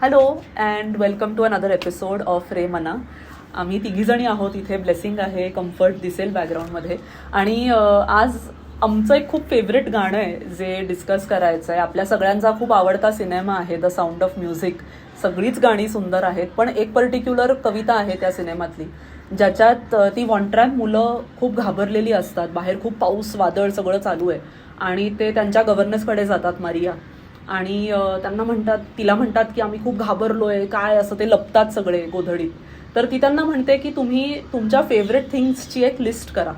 Hello and welcome to another episode of Re Mana. आम्ही तिघीजणी आहोत इथे. ब्लेसिंग आहे, कम्फर्ट दिसेल बॅकग्राऊंडमध्ये. आणि आज आमचं एक खूप फेवरेट गाणं आहे जे डिस्कस करायचं आहे. आपल्या सगळ्यांचा खूप आवडता सिनेमा आहे द साऊंड ऑफ म्युझिक. सगळीच गाणी सुंदर आहेत, पण एक पर्टिक्युलर कविता आहे त्या सिनेमातली ज्याच्यात ती वॉन्ट्रॅम्प मुलं खूप घाबरलेली असतात. बाहेर खूप पाऊस वादळ सगळं चालू आहे आणि ते त्यांच्या गव्हर्नर्सकडे जातात, मारिया, आणि तिला म्हणतात की आम्ही खूप घाबरलोय, काय असं. ते लपतात सगळे गोधडीत. तर ती त्यांना म्हणते की तुम्ही तुमच्या फेवरेट थिंग्सची एक लिस्ट करा,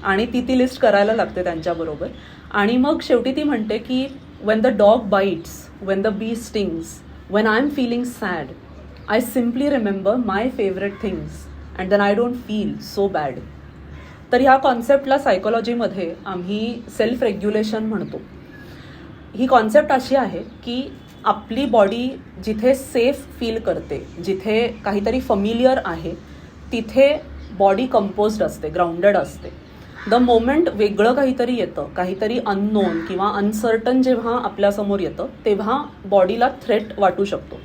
आणि ती लिस्ट करायला लागते त्यांच्याबरोबर. आणि मग शेवटी ती म्हणते की when the dog bites, when the bee stings, when I am feeling sad, I simply remember my favourite things and then I don't feel so bad. तर ह्या कॉन्सेप्टला सायकोलॉजीमध्ये आम्ही सेल्फ रेग्युलेशन म्हणतो. ही कॉन्सेप्ट अशी आहे की आपली बॉडी जिथे सेफ फील करते, जिथे काहीतरी फमिलियर आहे, तिथे बॉडी कंपोज्ड असते, ग्राउंडेड असते. द मोमेंट वेगळं काहीतरी येतं, काहीतरी अननोन किंवा अनसर्टन जेव्हा आपल्यासमोर येतं, तेव्हा बॉडीला थ्रेट वाटू शकतो.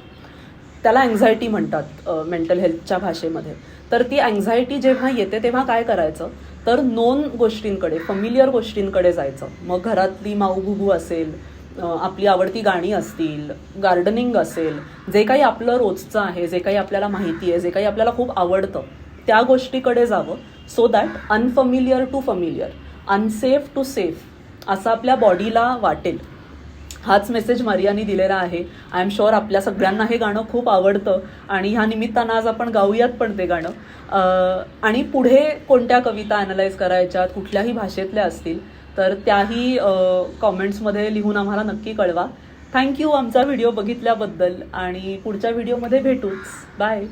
त्याला अँझायटी म्हणतात मेंटल हेल्थच्या भाषेमध्ये. तर ती अँझायटी जेव्हा येते तेव्हा काय करायचं, तर नोन गोष्टींकडे, फमिलियर गोष्टींकडे जायचं. मग घरातली माऊबुबू असेल, आपली आवडती गाणी असतील, गार्डनिंग असेल, जे काही आपलं रोजचं आहे, जे काही आपल्याला माहिती आहे, जे काही आपल्याला खूप आवडतं, त्या गोष्टीकडे जावं. So that unfamiliar to familiar, unsafe to safe असं आपल्या बॉडीला वाटेल. हाच मेसेज मारियानी दिलेला आहे. आय एम शुअर आपल्या सगळ्यांना हे गाणं खूप आवडतं आणि ह्या निमित्तानं आज आपण गाऊयात पण ते गाणं. आणि पुढे कोणत्या कविता ॲनलाइज करायच्यात, कुठल्याही भाषेतल्या असतील तर त्याही कॉमेंट्समध्ये लिहून आम्हाला नक्की कळवा. थँक्यू आमचा व्हिडिओ बघितल्याबद्दल, आणि पुढच्या व्हिडिओमध्ये भेटूच. बाय.